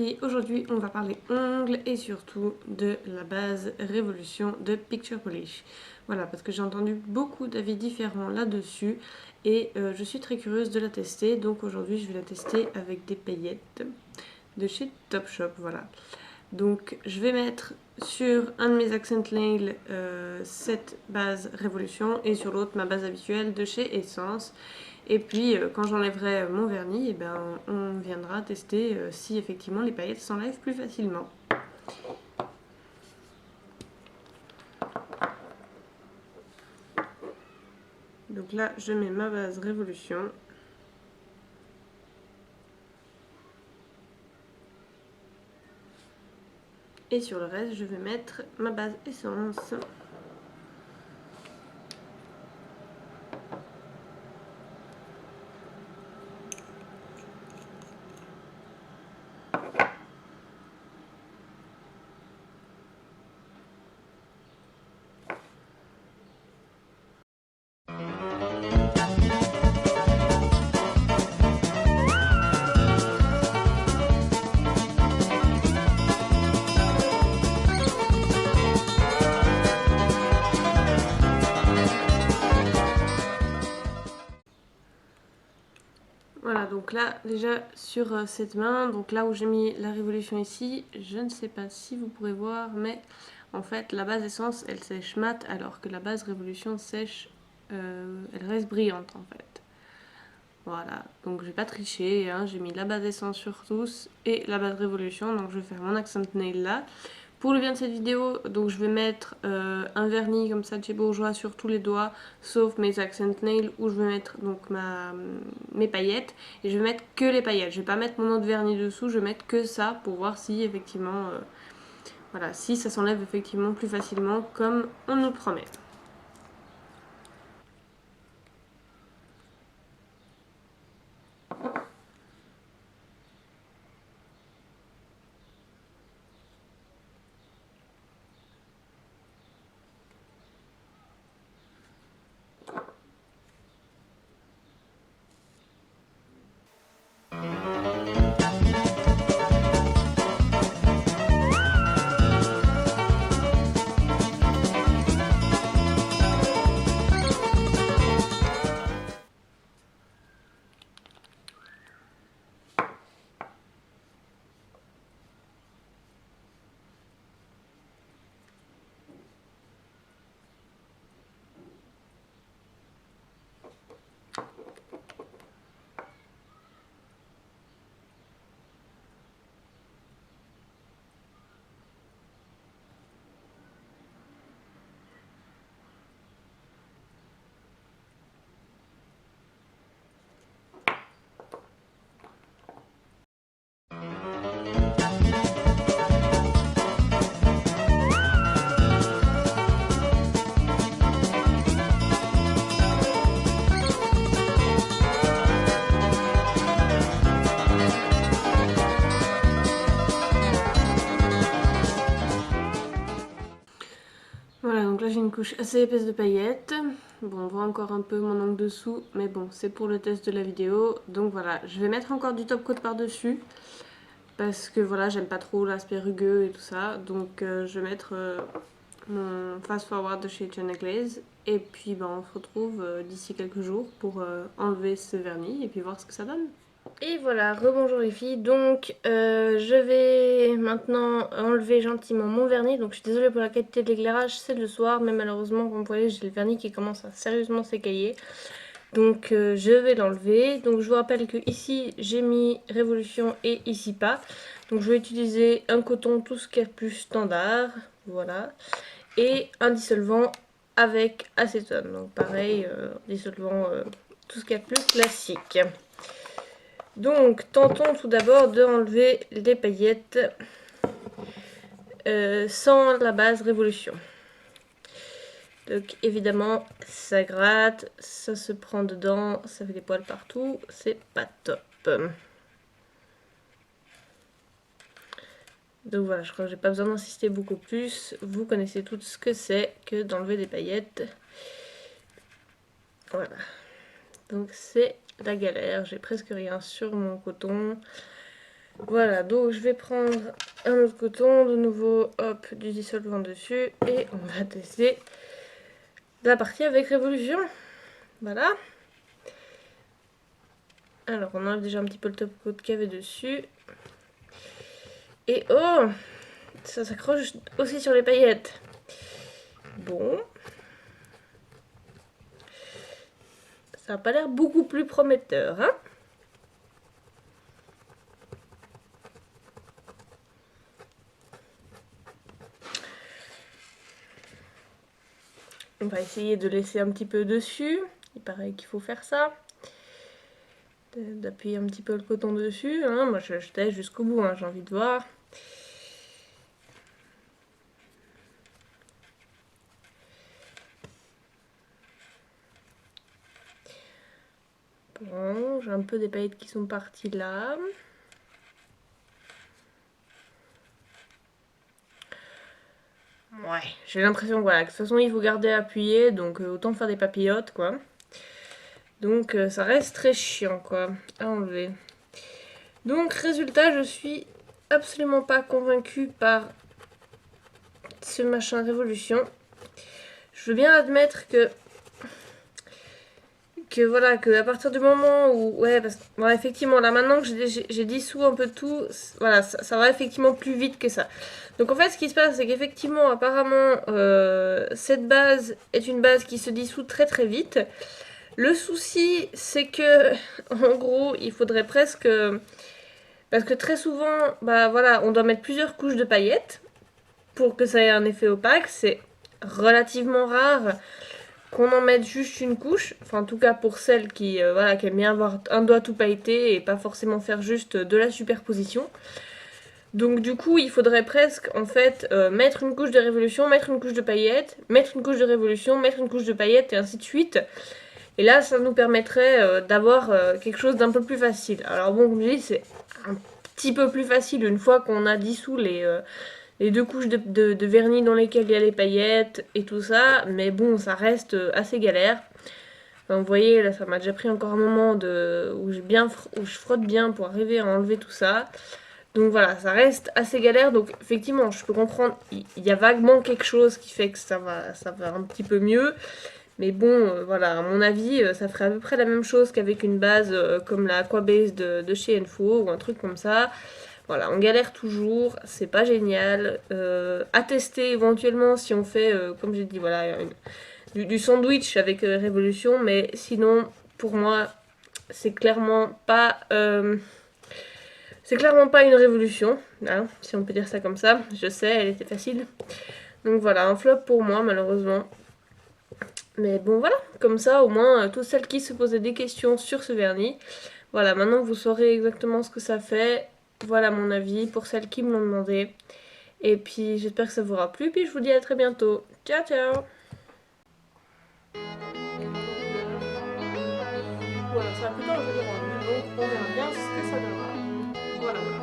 filles, aujourd'hui on va parler ongles et surtout de la base Révolution de Picture Polish. Voilà, parce que j'ai entendu beaucoup d'avis différents là-dessus et je suis très curieuse de la tester. Donc aujourd'hui je vais la tester avec des paillettes de chez Topshop, voilà. Donc je vais mettre sur un de mes accent nails cette base Révolution et sur l'autre ma base habituelle de chez Essence. Et puis quand j'enlèverai mon vernis, eh ben, on viendra tester si effectivement les paillettes s'enlèvent plus facilement. Donc là je mets ma base Révolution. Et sur le reste je vais mettre ma base Essence. Voilà, donc là déjà sur cette main, donc là où j'ai mis la Révolution ici, je ne sais pas si vous pourrez voir, mais en fait la base Essence elle sèche mat alors que la base Révolution sèche, elle reste brillante en fait. Voilà, donc j'ai pas triché, hein, j'ai mis la base Essence sur tous et la base Révolution, donc je vais faire mon accent nail là. Pour le bien de cette vidéo, donc je vais mettre un vernis comme ça de chez Bourjois sur tous les doigts, sauf mes accent nails où je vais mettre donc mes paillettes. Et je vais mettre que les paillettes, je vais pas mettre mon autre vernis dessous, je vais mettre que ça pour voir si effectivement, voilà, si ça s'enlève effectivement plus facilement comme on nous le promet. Voilà, donc là j'ai une couche assez épaisse de paillettes. Bon, on voit encore un peu mon ongle dessous, mais bon, c'est pour le test de la vidéo. Donc voilà, je vais mettre encore du top coat par-dessus, parce que voilà, j'aime pas trop l'aspect rugueux et tout ça. Donc je vais mettre mon fast forward de chez Jenna Glaze. Et puis ben, on se retrouve d'ici quelques jours pour enlever ce vernis et puis voir ce que ça donne. Et voilà, rebonjour les filles, donc je vais maintenant enlever gentiment mon vernis. Donc je suis désolée pour la qualité de l'éclairage, c'est le soir, mais malheureusement comme vous voyez j'ai le vernis qui commence à sérieusement s'écailler. Donc je vais l'enlever. Donc je vous rappelle que ici j'ai mis Révolution et ici pas. Donc je vais utiliser un coton tout ce qui est plus standard, voilà. Et un dissolvant avec acétone, donc pareil, dissolvant tout ce qui est plus classique. Donc, tentons tout d'abord de enlever les paillettes sans la base Révolution. Donc, évidemment, ça gratte, ça se prend dedans, ça fait des poils partout, c'est pas top. Donc voilà, je crois que j'ai pas besoin d'insister beaucoup plus. Vous connaissez tout ce que c'est que d'enlever des paillettes. Voilà. Donc c'est la galère, j'ai presque rien sur mon coton. Voilà, donc je vais prendre un autre coton, de nouveau, hop, du dissolvant dessus, et on va tester la partie avec Révolution. Voilà. Alors, on enlève déjà un petit peu le top coat qu'il y avait dessus. Et oh, ça s'accroche aussi sur les paillettes. Bon. Ça n'a pas l'air beaucoup plus prometteur, hein? On va essayer de laisser un petit peu dessus. Il paraît qu'il faut faire ça. D'appuyer un petit peu le coton dessus. Hein. Moi, je teste jusqu'au bout, hein, j'ai envie de voir. Bon, j'ai un peu des paillettes qui sont parties là. Ouais, j'ai l'impression voilà, que de toute façon il faut garder appuyé, donc autant faire des papillotes quoi. Donc ça reste très chiant quoi, à enlever. Donc résultat, je suis absolument pas convaincue par ce machin Révolution. Je veux bien admettre que voilà, que à partir du moment où, ouais, parce que, ouais, effectivement, là maintenant que j'ai dissous un peu tout, voilà, ça va effectivement plus vite que ça. Donc en fait, ce qui se passe, c'est qu'effectivement, apparemment, cette base est une base qui se dissout très très vite. Le souci, c'est que, en gros, il faudrait presque, parce que très souvent, bah voilà, on doit mettre plusieurs couches de paillettes pour que ça ait un effet opaque. C'est relativement rare qu'on en mette juste une couche, enfin en tout cas pour celles voilà, qui aiment bien avoir un doigt tout pailleté et pas forcément faire juste de la superposition. Donc du coup il faudrait presque en fait mettre une couche de révolution, mettre une couche de paillettes, mettre une couche de révolution, mettre une couche de paillettes et ainsi de suite. Et là ça nous permettrait d'avoir quelque chose d'un peu plus facile. Alors bon, comme je dis, c'est un petit peu plus facile une fois qu'on a dissous les deux couches de vernis dans lesquelles il y a les paillettes et tout ça, mais bon, ça reste assez galère. Enfin, vous voyez, là, ça m'a déjà pris encore un moment où je frotte bien pour arriver à enlever tout ça. Donc voilà, ça reste assez galère, donc effectivement, je peux comprendre, il y a vaguement quelque chose qui fait que ça va un petit peu mieux. Mais bon, voilà, à mon avis, ça ferait à peu près la même chose qu'avec une base comme la Aquabase de chez Enfo ou un truc comme ça. Voilà, on galère toujours, c'est pas génial. À tester éventuellement si on fait, comme j'ai dit, voilà, du sandwich avec Révolution, mais sinon, pour moi, c'est clairement pas, une révolution, hein, si on peut dire ça comme ça. Je sais, elle était facile. Donc voilà, un flop pour moi, malheureusement. Mais bon, voilà, comme ça, au moins, toutes celles qui se posaient des questions sur ce vernis, voilà, maintenant vous saurez exactement ce que ça fait. Voilà mon avis pour celles qui me l'ont demandé. Et puis j'espère que ça vous aura plu. Puis je vous dis à très bientôt. Ciao ciao. Voilà, ça va plutôt un joli rendu, donc on verra bien ce que ça donnera. Voilà, voilà.